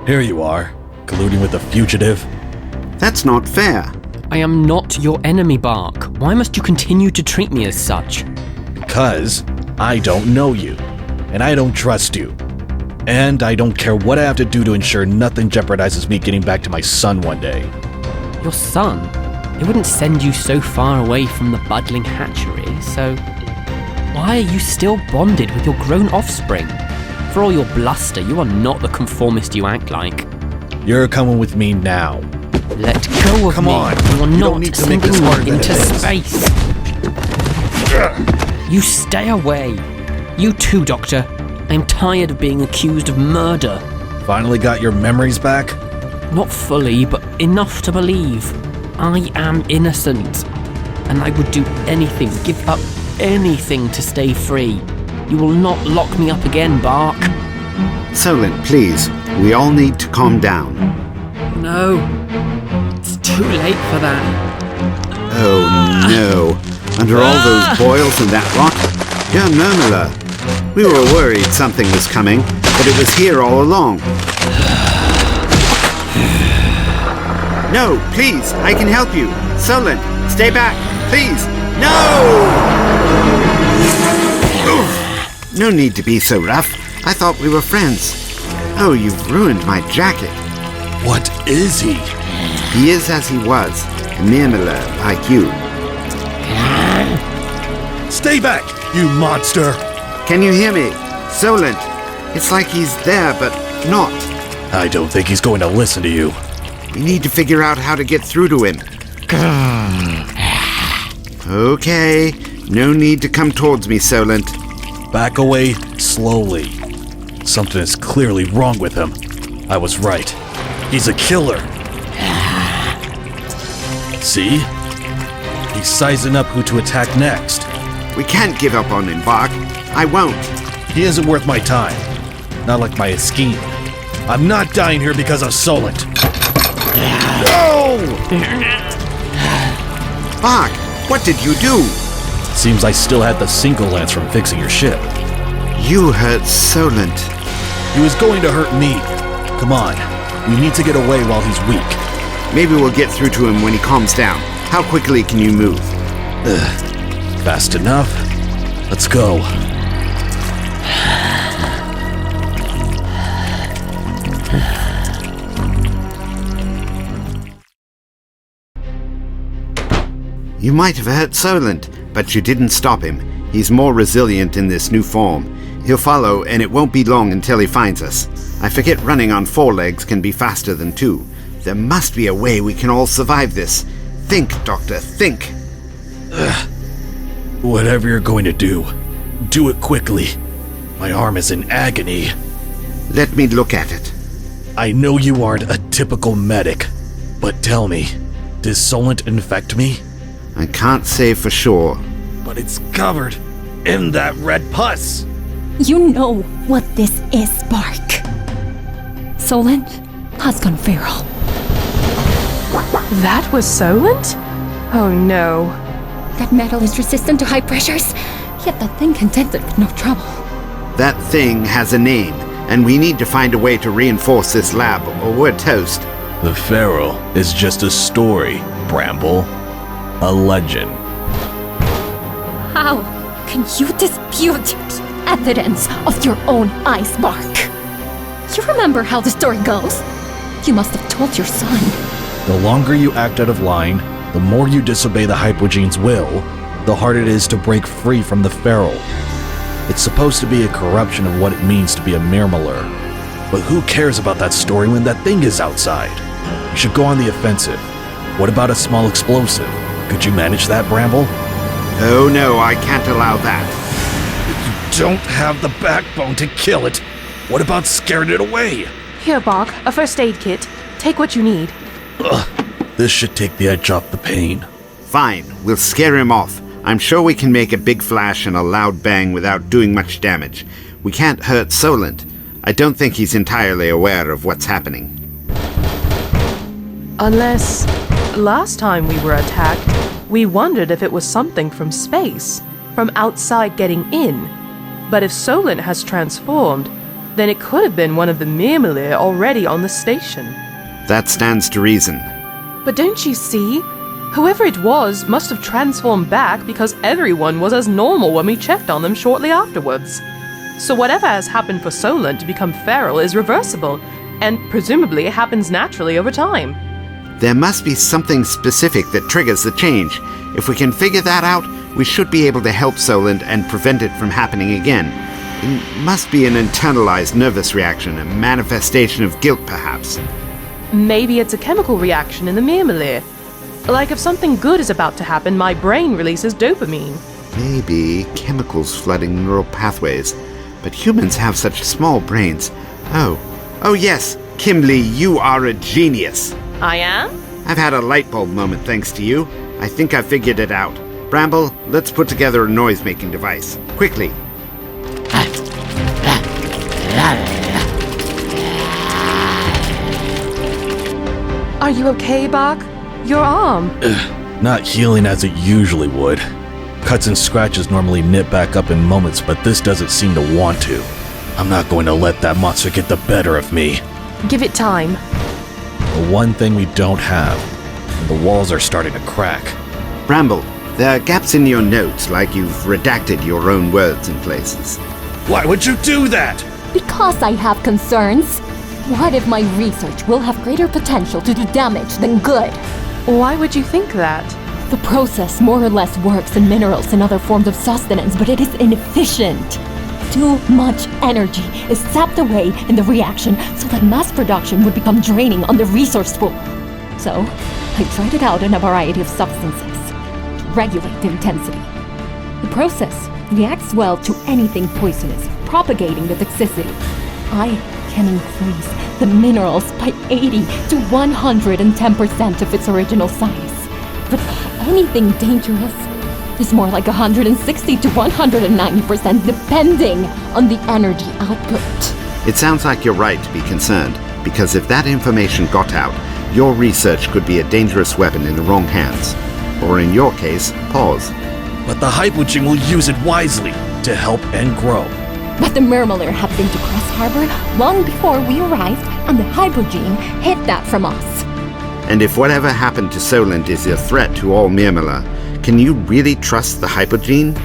Here you are, colluding with the fugitive. That's not fair. I am not your enemy, Bark. Why must you continue to treat me as such? Because I don't know you, and I don't trust you. And I don't care what I have to do to ensure nothing jeopardizes me getting back to my son one day. Your son? It wouldn't send you so far away from the budding hatchery, so why are you still bonded with your grown offspring? For all your bluster, you are not the conformist you act like. You're coming with me now. Let go of Come me. on. You are You not don't need to make sending this harder me than into it is. space. You stay away. You too, Doctor. I'm tired of being accused of murder. Finally got your memories back? Not fully, but enough to believe. I am innocent. And I would do anything, give up anything to stay free. You will not lock me up again, Bark. Solent, please. We all need to calm down. No. It's too late for that. Oh no. Under all those boils and that rot? Dear Myrmalir. We were worried something was coming, but it was here all along. No, please, I can help you. Solent, stay back, please. No! Oof. No need to be so rough. I thought we were friends. Oh, you've ruined my jacket. What is he? He is as he was, a Myrmalir like you. Stay back, you monster! Can you hear me? Solent, it's like he's there, but not. I don't think he's going to listen to you. We need to figure out how to get through to him. Okay, no need to come towards me, Solent. Back away slowly. Something is clearly wrong with him. I was right. He's a killer. See? He's sizing up who to attack next. We can't give up on him, Bark. I won't. He isn't worth my time. Not like my scheme. I'm not dying here because of Solent. No! Bark, what did you do? Seems I still had the single lance from fixing your ship. You hurt Solent. He was going to hurt me. Come on. We need to get away while he's weak. Maybe we'll get through to him when he calms down. How quickly can you move? Fast enough. Let's go. You might have hurt Solent, but you didn't stop him. He's more resilient in this new form. He'll follow, and it won't be long until he finds us. I forget running on 4 legs can be faster than 2. There must be a way we can all survive this. Think, Doctor, think. Whatever you're going to do it quickly. My arm is in agony. Let me look at it. I know you aren't a typical medic, but tell me, does Solent infect me? I can't say for sure. But it's covered in that red pus. You know what this is, Bark. Solent has gone feral. That was Solent? Oh no. That metal is resistant to high pressures, yet that thing can sense it with no trouble. That thing has a name, and we need to find a way to reinforce this lab, or we're toast. The Feral is just a story, Bramble. A legend. How can you dispute evidence of your own eyes, Bark? You remember how the story goes? You must have told your son. The longer you act out of line, the more you disobey the Hypogene's will, the harder it is to break free from the Feral. It's supposed to be a corruption of what it means to be a Myrmalir. But who cares about that story when that thing is outside? You should go on the offensive. What about a small explosive? Could you manage that, Bramble? Oh no, I can't allow that. You don't have the backbone to kill it. What about scaring it away? Here, Bark, a first aid kit. Take what you need. This should take the edge off the pain. Fine, we'll scare him off. I'm sure we can make a big flash and a loud bang without doing much damage. We can't hurt Solent. I don't think he's entirely aware of what's happening. Unless, last time we were attacked, we wondered if it was something from space, from outside getting in. But if Solent has transformed, Then it could have been one of the Myrmalir already on the station. That stands to reason. But don't you see? Whoever it was must have transformed back because everyone was as normal when we checked on them shortly afterwards. So whatever has happened for Solent to become feral is reversible, and presumably happens naturally over time. There must be something specific that triggers the change. If we can figure that out, we should be able to help Solent and prevent it from happening again. It must be an internalized nervous reaction, a manifestation of guilt perhaps. Maybe it's a chemical reaction in the Myrmalir. Like if something good is about to happen, my brain releases dopamine. Maybe chemicals flooding neural pathways. But humans have such small brains. Oh yes, Kimberly, you are a genius. I am? I've had a light bulb moment thanks to you. I think I figured it out. Bramble, let's put together a noise-making device. Quickly. Are you okay, Bach? Your arm. Not healing as it usually would. Cuts and scratches normally knit back up in moments, but this doesn't seem to want to. I'm not going to let that monster get the better of me. Give it time. The one thing we don't have, and the walls are starting to crack. Bramble, there are gaps in your notes, like you've redacted your own words in places. Why would you do that? Because I have concerns. What if my research will have greater potential to do damage than good? Why would you think that? The process more or less works in minerals and other forms of sustenance, but it is inefficient. Too much energy is sapped away in the reaction so that mass production would become draining on the resource pool. So, I tried it out in a variety of substances to regulate the intensity. The process reacts well to anything poisonous, propagating the toxicity. I can increase the minerals by 80 to 110% of its original size. But anything dangerous is more like 160 to 190% depending on the energy output. It sounds like you're right to be concerned, because if that information got out, your research could be a dangerous weapon in the wrong hands. Or in your case, paws. But the Hypogene will use it wisely to help and grow. But the Myrmalir had been to Crossharbour long before we arrived, and the Hypogene hid that from us. And if whatever happened to Solent is a threat to all Myrmalir, can you really trust the Hypogene?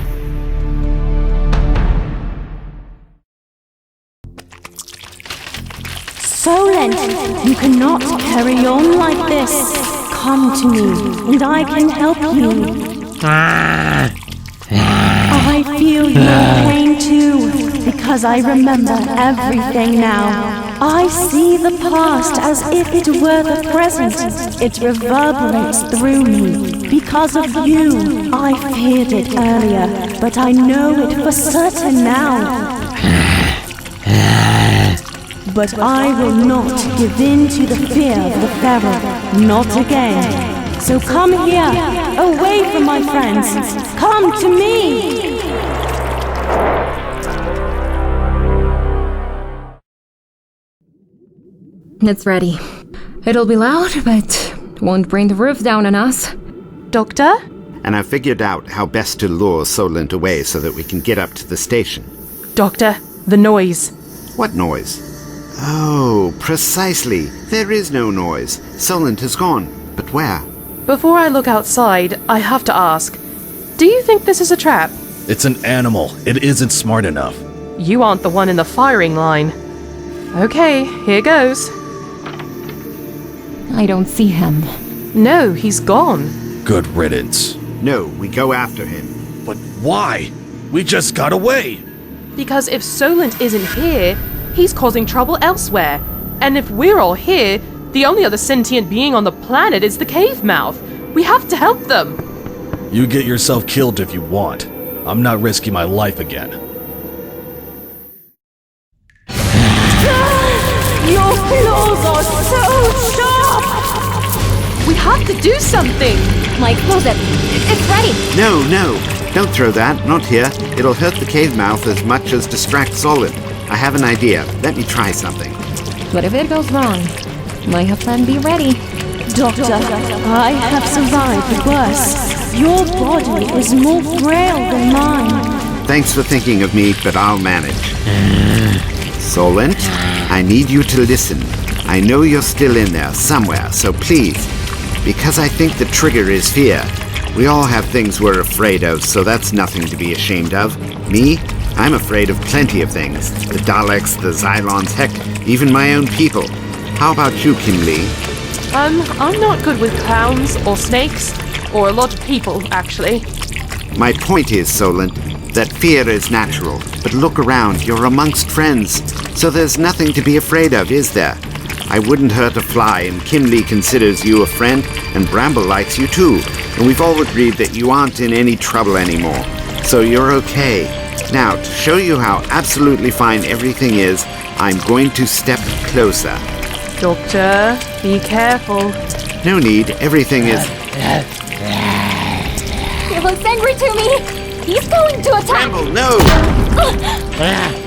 Solent, you cannot carry on like this. Come to me, and I can help you. I feel your pain too, because I remember everything now. I see the past as if it were the present. It reverberates through me. Because of you, I feared it earlier, but I know it for certain now. But I will not give in to the fear of the feral, not again. So come here, away from my friends. Come to me! It's ready. It'll be loud, but won't bring the roof down on us. Doctor? And I've figured out how best to lure Solent away so that we can get up to the station. Doctor, the noise. What noise? Oh, precisely. There is no noise. Solent has gone. But where? Before I look outside, I have to ask, do you think this is a trap? It's an animal. It isn't smart enough. You aren't the one in the firing line. Okay, here goes. I don't see him. No, he's gone. Good riddance. No, we go after him. But why? We just got away. Because if Solent isn't here, he's causing trouble elsewhere. And if we're all here, the only other sentient being on the planet is the cave mouth. We have to help them. You get yourself killed if you want. I'm not risking my life again. Your claws are so sharp! We have to do something. Mike, close it. It's ready. No, don't throw that. Not here. It'll hurt the cave mouth as much as distract Solent. I have an idea. Let me try something. But if it goes wrong, my plan B ready. Doctor, I have survived worse. Your body is more frail than mine. Thanks for thinking of me, but I'll manage. Solent, I need you to listen. I know you're still in there somewhere, so please, because I think the trigger is fear. We all have things we're afraid of, so that's nothing to be ashamed of. Me? I'm afraid of plenty of things. The Daleks, the Xylons, heck, even my own people. How about you, Kimlee? I'm not good with clowns or snakes or a lot of people, actually. My point is, Solent, that fear is natural. But look around, you're amongst friends. So there's nothing to be afraid of, is there? I wouldn't hurt a fly, and Kimlee considers you a friend, and Bramble likes you too. And we've all agreed that you aren't in any trouble anymore. So you're okay. Now, to show you how absolutely fine everything is, I'm going to step closer. Doctor, be careful. No need, everything is... He looks angry to me! He's going to attack! Bramble, no!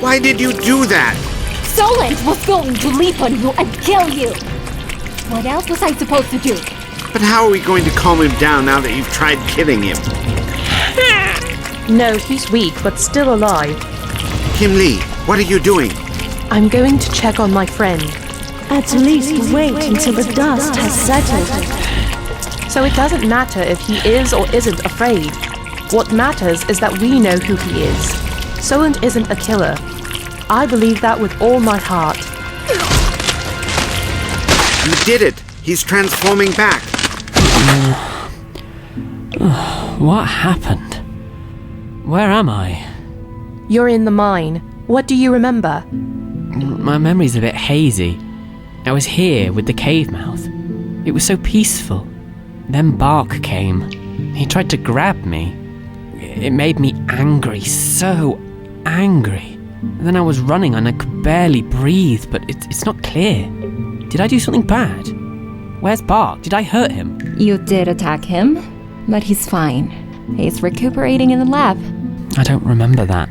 Why did you do that? Solent was going to leap on you and kill you! What else was I supposed to do? But how are we going to calm him down now that you've tried killing him? No, he's weak, but still alive. Kimlee, what are you doing? I'm going to check on my friend. At least wait until the dust has settled. So it doesn't matter if he is or isn't afraid. What matters is that we know who he is. Solent isn't a killer. I believe that with all my heart. You did it! He's transforming back! What happened? Where am I? You're in the mine. What do you remember? My memory's a bit hazy. I was here with the cave mouth. It was so peaceful. Then Bark came. He tried to grab me. It made me angry, so angry. And then I was running and I could barely breathe, but it's not clear. Did I do something bad? Where's Bark? Did I hurt him? You did attack him, but he's fine. He's recuperating in the lab. I don't remember that.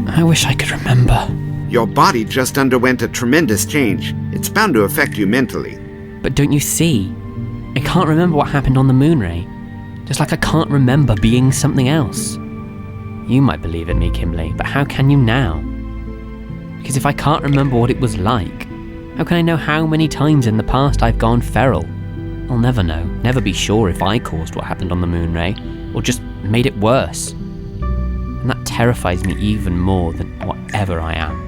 I wish I could remember. Your body just underwent a tremendous change. It's bound to affect you mentally. But don't you see? I can't remember what happened on the Moonray. Just like I can't remember being something else. You might believe in me, Kimlee, but how can you now? Because if I can't remember what it was like, how can I know how many times in the past I've gone feral? I'll never know, never be sure if I caused what happened on the Moonray, or just made it worse. And that terrifies me even more than whatever I am.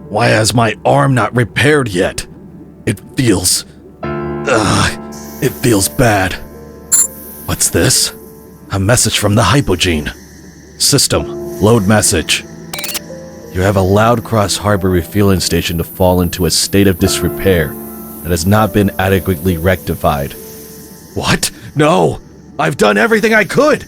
Why has my arm not repaired yet? It feels bad. What's this? A message from the Hypogene. System, load message. You have allowed Crossharbour Refuelling Station to fall into a state of disrepair that has not been adequately rectified. What? No! I've done everything I could!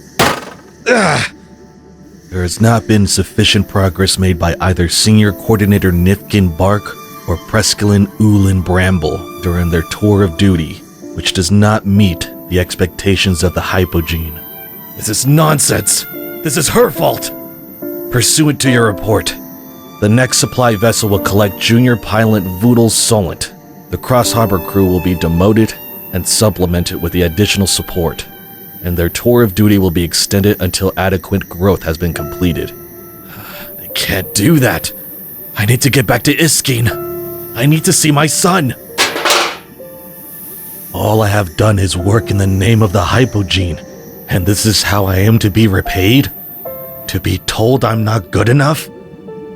There has not been sufficient progress made by either Senior Coordinator Nifkin Bark or Preskelin Ulin Bramble during their tour of duty, which does not meet the expectations of the Hypogene. This is nonsense! This is her fault! Pursuant to your report, the next supply vessel will collect Junior Pilot Voodle Solent. The Crossharbour crew will be demoted and supplemented with the additional support, and their tour of duty will be extended until adequate growth has been completed. They can't do that. I need to get back to Iskeen. I need to see my son. All I have done is work in the name of the Hypogene, and this is how I am to be repaid? To be told I'm not good enough?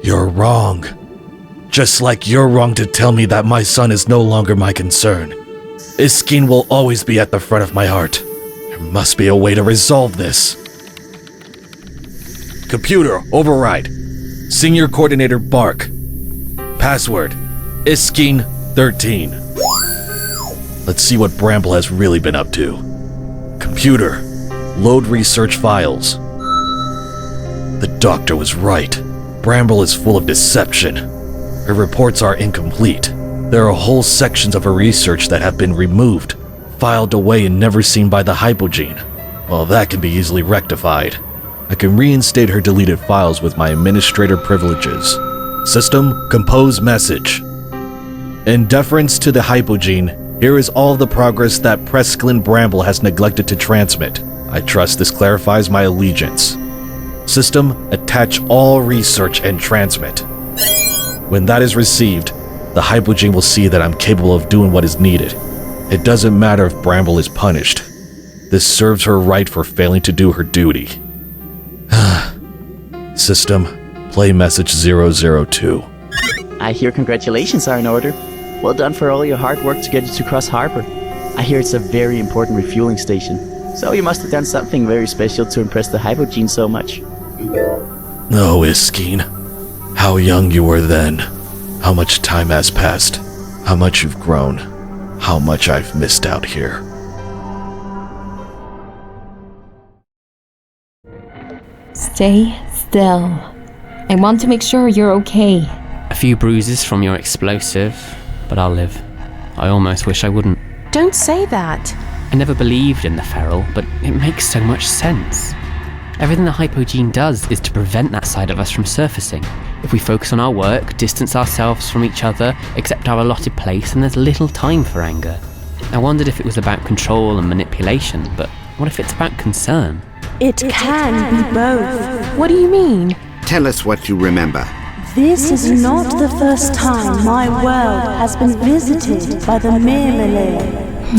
You're wrong. Just like you're wrong to tell me that my son is no longer my concern. Iskeen will always be at the front of my heart. There must be a way to resolve this. Computer, override. Senior Coordinator Bark. Password, Iskeen 13. Let's see what Bramble has really been up to. Computer, load research files. The doctor was right. Bramble is full of deception. Her reports are incomplete. There are whole sections of her research that have been removed, filed away and never seen by the Hypogene. Well, that can be easily rectified. I can reinstate her deleted files with my administrator privileges. System, compose message. In deference to the Hypogene, Here is all the progress that Presklin Bramble has neglected to transmit. I trust this clarifies my allegiance. System, attach all research and transmit. When that is received, the Hypogene will see that I'm capable of doing what is needed. It doesn't matter if Bramble is punished. This serves her right for failing to do her duty. System, play message 002. I hear congratulations are in order. Well done for all your hard work to get you to Crossharbour. I hear it's a very important refueling station, so you must have done something very special to impress the Hypogene so much. Oh, Iskeen. How young you were then. How much time has passed. How much you've grown. How much I've missed out here. Stay still. I want to make sure you're okay. A few bruises from your explosive, but I'll live. I almost wish I wouldn't. Don't say that. I never believed in the feral, but it makes so much sense. Everything the Hypogene does is to prevent that side of us from surfacing. If we focus on our work, distance ourselves from each other, accept our allotted place, then there's little time for anger. I wondered if it was about control and manipulation, but what if it's about concern? It can be both. What do you mean? Tell us what you remember. This is not the first time my world has been visited by the Myrmalir.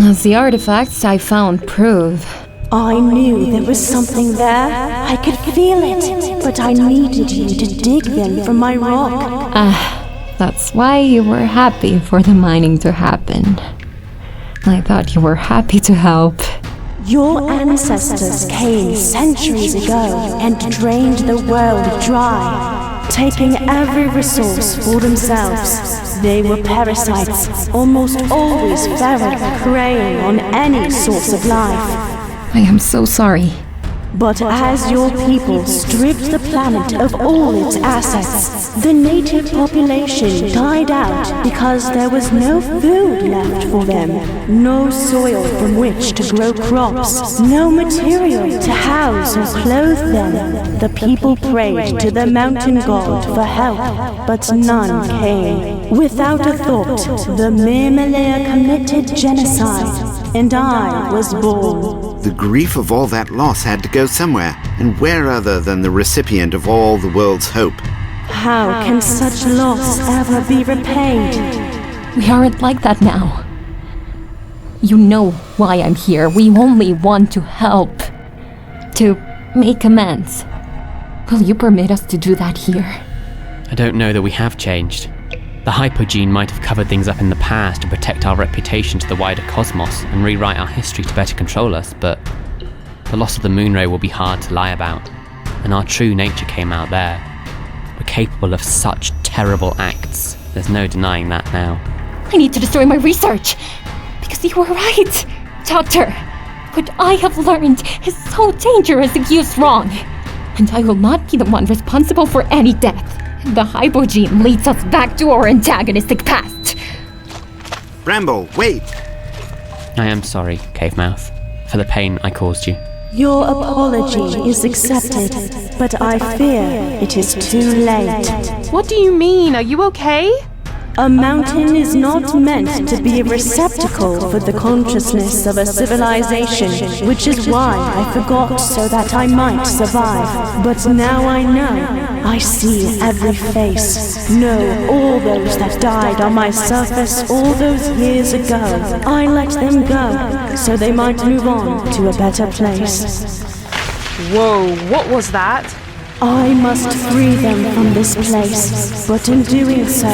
As the artifacts I found prove. I knew there was something there. I could feel it, but I needed you to dig them from my rock. That's why you were happy for the mining to happen. I thought you were happy to help. Your ancestors came centuries ago and drained the world dry, taking every resource for themselves. They were parasites, almost always feral, preying on any source of life. I am so sorry. But as your people stripped the planet of all its assets, the native population died out because there was no food left for them, no soil from which to grow crops, no material to house or clothe them. The people prayed to the mountain god for help, but none came. Without a thought, the Myrmalir committed genocide, and I was born. The grief of all that loss had to go somewhere, and where other than the recipient of all the world's hope? How can such loss ever be repaid? We aren't like that now. You know why I'm here. We only want to help. To make amends. Will you permit us to do that here? I don't know that we have changed. The Hypogene might have covered things up in the past to protect our reputation to the wider cosmos and rewrite our history to better control us, but the loss of the moonray will be hard to lie about, and our true nature came out there. We're capable of such terrible acts. There's no denying that now. I need to destroy my research! Because you were right! Doctor, what I have learned is so dangerous if used wrong. And I will not be the one responsible for any death. The Hypogene leads us back to our antagonistic past. Bramble, wait! I am sorry, Cavemouth, for the pain I caused you. Your apology is accepted, but I fear it is too late. What do you mean? Are you okay? A mountain is not meant to be a receptacle for the consciousness of a civilization, which is why I forgot so that I might survive. But now I know. I see every face, know all those that died on my surface all those years ago. I let them go, so they might move on to a better place. Whoa, what was that? I must free them from this place, but in doing so,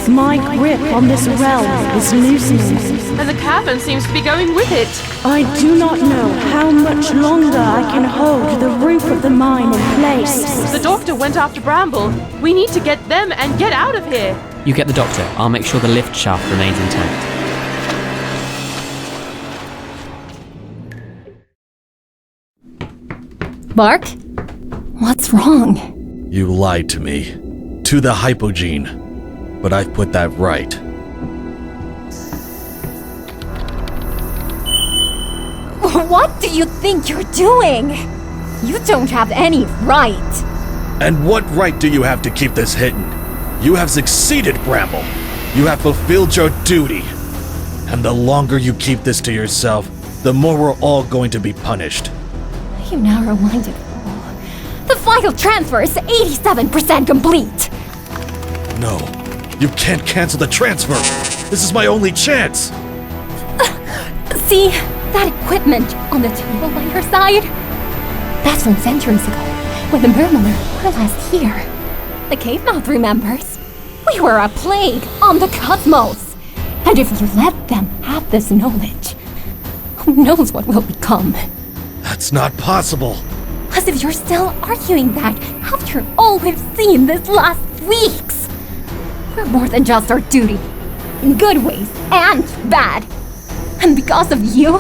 my grip on this realm is loosening. And the cavern seems to be going with it. I do not know how much longer I can hold the roof of the mine in place. The doctor went after Bramble. We need to get them and get out of here. You get the doctor. I'll make sure the lift shaft remains intact. Bark? What's wrong? You lied to me. To the Hypogene. But I've put that right. What do you think you're doing? You don't have any right. And what right do you have to keep this hidden? You have succeeded, Bramble. You have fulfilled your duty. And the longer you keep this to yourself, the more we're all going to be punished. You now reminded fool. The final transfer is 87% complete. No, you can't cancel the transfer. This is my only chance. See, that equipment on the table by her side? That's from centuries ago, when the Myrmalir were last here. The cave mouth remembers. We were a plague on the cosmos. And if you let them have this knowledge, who knows what will become? That's not possible. As if you're still arguing that after all we've seen this last weeks. We're more than just our duty, in good ways and bad. And because of you,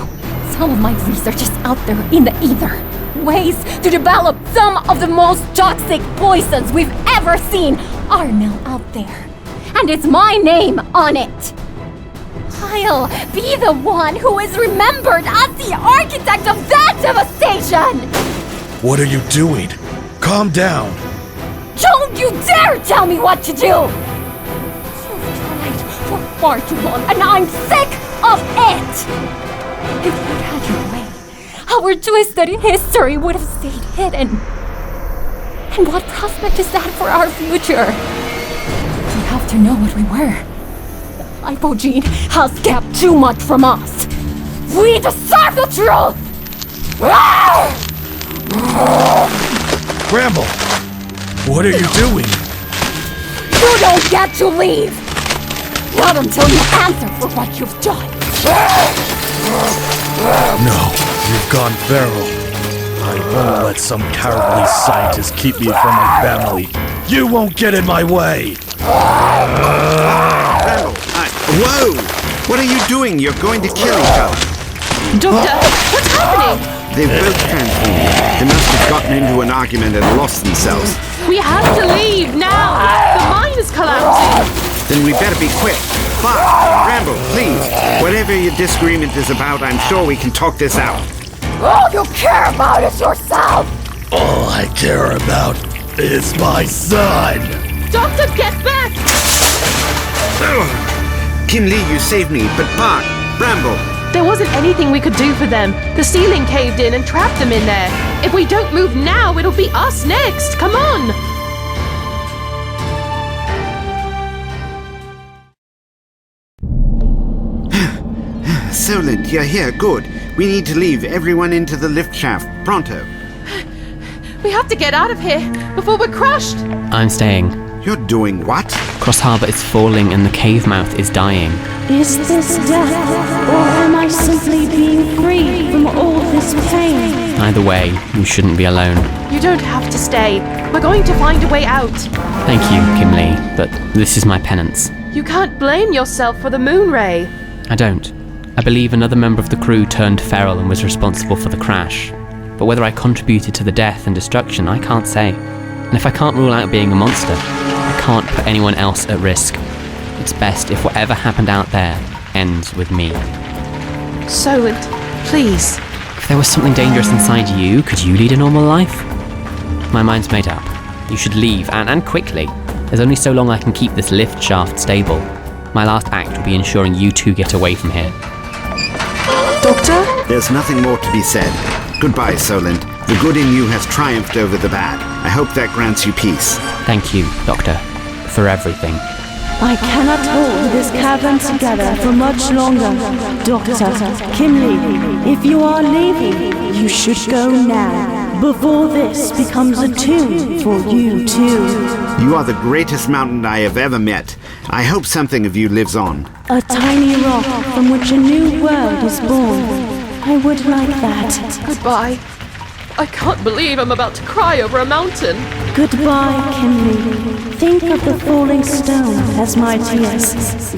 some of my research is out there in the ether. Ways to develop some of the most toxic poisons we've ever seen are now out there. And it's my name on it. I'll be the one who is remembered as the architect of that devastation! What are you doing? Calm down. Don't you dare tell me what to do! You've tried for far too long, and I'm sick of it! If you'd had your way, our twisted history would have stayed hidden. And what prospect is that for our future? We have to know what we were. The Hypogene has kept too much from us. We deserve the truth! Bramble, what are you doing? You don't get to leave! Not until you answer for what you've done. No, you've gone feral. I won't let some cowardly scientist keep me from my family. You won't get in my way! Bramble, whoa! What are you doing? You're going to kill each other. Doctor, what's happening? They've both transformed. They must have gotten into an argument and lost themselves. We have to leave now! The mine is collapsing! Then we better be quick. Fast! Bramble, please! Whatever your disagreement is about, I'm sure we can talk this out. All you care about is yourself! All I care about is my son! Doctor, get back! Kim Lee, you saved me, but Park, Bramble, There wasn't anything we could do for them. The ceiling caved in and trapped them in there. If we don't move now, it'll be us next. Come on! Solent, you're here, good. We need to leave everyone into the lift shaft, pronto. We have to get out of here before we're crushed. I'm staying. You're doing what? Crossharbour is falling and the cave mouth is dying. Is this death, or am I simply being freed from all this pain? Either way, you shouldn't be alone. You don't have to stay. We're going to find a way out. Thank you, Kim Lee, but this is my penance. You can't blame yourself for the moon ray. I don't. I believe another member of the crew turned feral and was responsible for the crash. But whether I contributed to the death and destruction, I can't say. And if I can't rule out being a monster, I can't put anyone else at risk. It's best if whatever happened out there ends with me. Solent, please. If there was something dangerous inside you, could you lead a normal life? My mind's made up. You should leave, and quickly. There's only so long I can keep this lift shaft stable. My last act will be ensuring you two get away from here. Doctor? There's nothing more to be said. Goodbye, Solent. The good in you has triumphed over the bad. I hope that grants you peace. Thank you, Doctor, for everything. I cannot hold this cavern together for much longer. Doctor, Kim Lee, if you are leaving, you should go now, before this becomes a tomb for you too. You are the greatest mountain I have ever met. I hope something of you lives on. A tiny rock from which a new world is born. I would like that. Goodbye. I can't believe I'm about to cry over a mountain. Goodbye, Kim Lee. Think of the falling stone as my tears.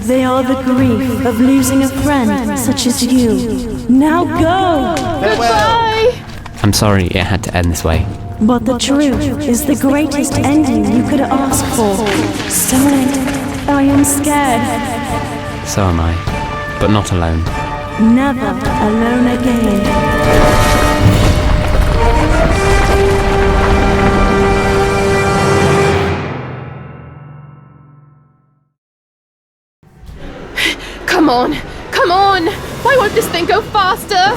They are the grief of losing a friend such as you. Now go! Goodbye! I'm sorry it had to end this way. But the truth is the greatest ending you could ask for. Solent, I am scared. So am I, but not alone. Never alone again. Come on! Come on! God, this thing go faster!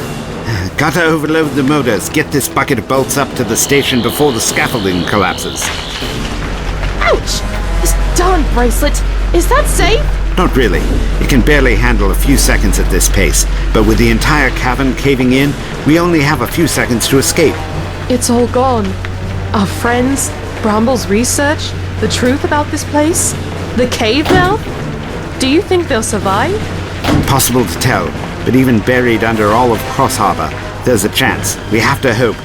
Gotta overload the motors. Get this bucket of bolts up to the station before the scaffolding collapses. Ouch! This darn bracelet! Is that safe? Not really. It can barely handle a few seconds at this pace, but with the entire cavern caving in, we only have a few seconds to escape. It's all gone. Our friends, Bramble's research, the truth about this place, the cave mouth. Do you think they'll survive? Impossible to tell, but even buried under all of Crossharbour, there's a chance. We have to hope.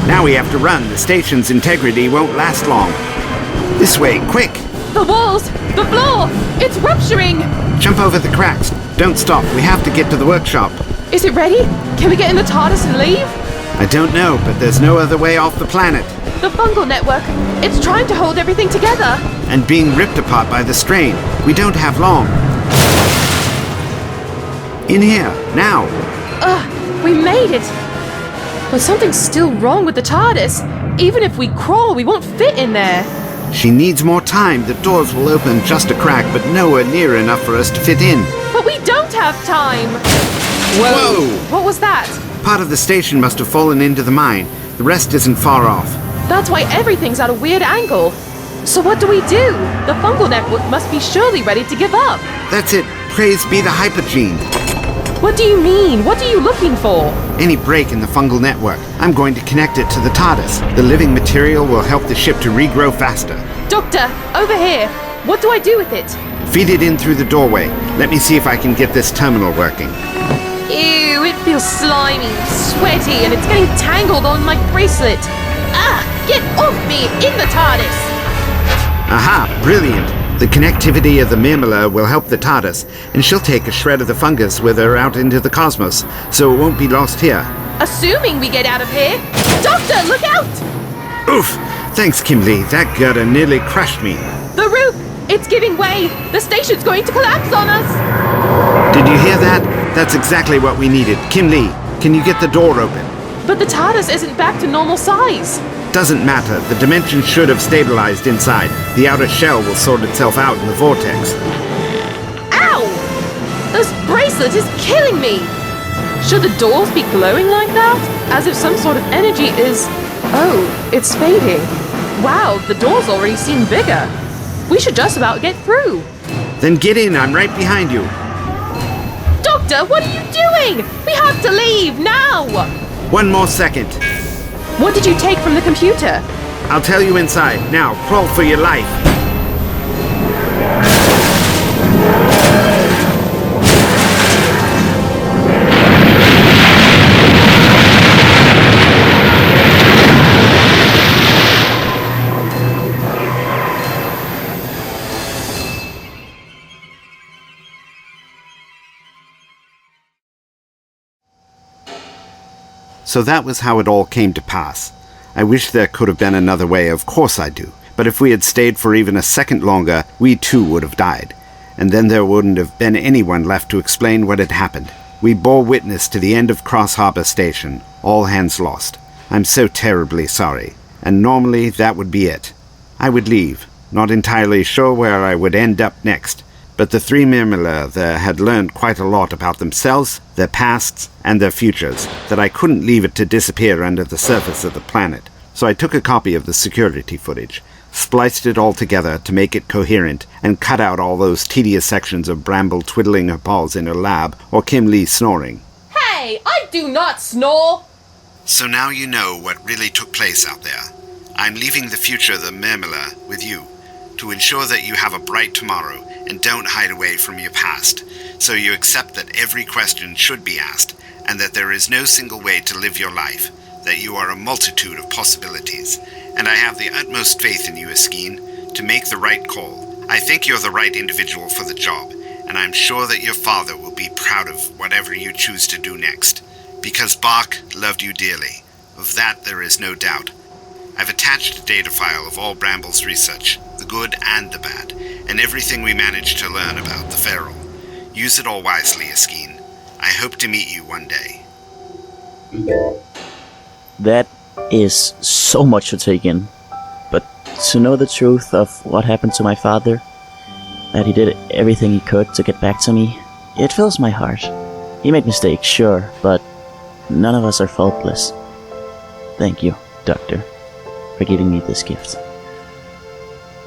Now we have to run. The station's integrity won't last long. This way, quick! The walls! The floor! It's rupturing! Jump over the cracks. Don't stop. We have to get to the workshop. Is it ready? Can we get in the TARDIS and leave? I don't know, but there's no other way off the planet. The fungal network. It's trying to hold everything together. And being ripped apart by the strain. We don't have long. In here, now. We made it. But something's still wrong with the TARDIS. Even if we crawl, we won't fit in there. She needs more time. The doors will open just a crack, but nowhere near enough for us to fit in. But we don't have time. Whoa! What was that? Part of the station must have fallen into the mine. The rest isn't far off. That's why everything's at a weird angle. So what do we do? The fungal network must be surely ready to give up. That's it. Praise be the Hypogene. What do you mean? What are you looking for? Any break in the fungal network. I'm going to connect it to the TARDIS. The living material will help the ship to regrow faster. Doctor, over here. What do I do with it? Feed it in through the doorway. Let me see if I can get this terminal working. Ew, it feels slimy, sweaty, and it's getting tangled on my bracelet. Ah, get off me, in the TARDIS! Aha, brilliant. The connectivity of the Myrmalir will help the TARDIS, and she'll take a shred of the fungus with her out into the cosmos, so it won't be lost here. Assuming we get out of here. Doctor, look out! Oof! Thanks, Kimberly. That gutter nearly crushed me. The roof! It's giving way! The station's going to collapse on us! Did you hear that? That's exactly what we needed. Kimberly, can you get the door open? But the TARDIS isn't back to normal size. Doesn't matter. The dimension should have stabilized inside. The outer shell will sort itself out in the vortex. Ow! This bracelet is killing me! Should the doors be glowing like that? As if some sort of energy is... Oh, it's fading. Wow, the doors already seem bigger. We should just about get through. Then get in. I'm right behind you. Doctor, what are you doing? We have to leave, now! One more second. What did you take from the computer? I'll tell you inside. Now, crawl for your life. So that was how it all came to pass. I wish there could have been another way, of course I do. But if we had stayed for even a second longer, we too would have died. And then there wouldn't have been anyone left to explain what had happened. We bore witness to the end of Crossharbour Station. All hands lost. I'm so terribly sorry. And normally that would be it. I would leave, not entirely sure where I would end up next. But the three Myrmalir there had learned quite a lot about themselves, their pasts, and their futures, that I couldn't leave it to disappear under the surface of the planet. So I took a copy of the security footage, spliced it all together to make it coherent, and cut out all those tedious sections of Bramble twiddling her paws in her lab, or Kim Lee snoring. Hey, I do not snore! So now you know what really took place out there. I'm leaving the future of the Myrmalir with you, to ensure that you have a bright tomorrow, and don't hide away from your past, so you accept that every question should be asked, and that there is no single way to live your life, that you are a multitude of possibilities, and I have the utmost faith in you, Eskeen, to make the right call. I think you're the right individual for the job, and I'm sure that your father will be proud of whatever you choose to do next, because Bach loved you dearly. Of that there is no doubt. I've attached a data file of all Bramble's research, the good and the bad, and everything we managed to learn about the Feral. Use it all wisely, Eskeen. I hope to meet you one day. That is so much to take in. But to know the truth of what happened to my father, that he did everything he could to get back to me, it fills my heart. He made mistakes, sure, but none of us are faultless. Thank you, Doctor, for giving me this gift.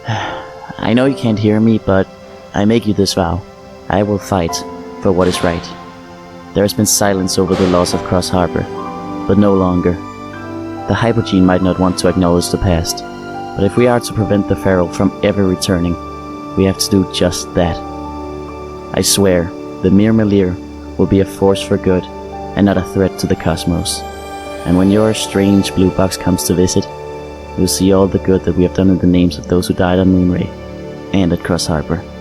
I know you can't hear me, but I make you this vow. I will fight for what is right. There has been silence over the loss of Crossharbour, but no longer. The Hypogene might not want to acknowledge the past, but if we are to prevent the Feral from ever returning, we have to do just that. I swear, the Myrmalir will be a force for good and not a threat to the cosmos. And when your strange blue box comes to visit, you'll see all the good that we have done in the names of those who died on Moonray and at Crossharbour.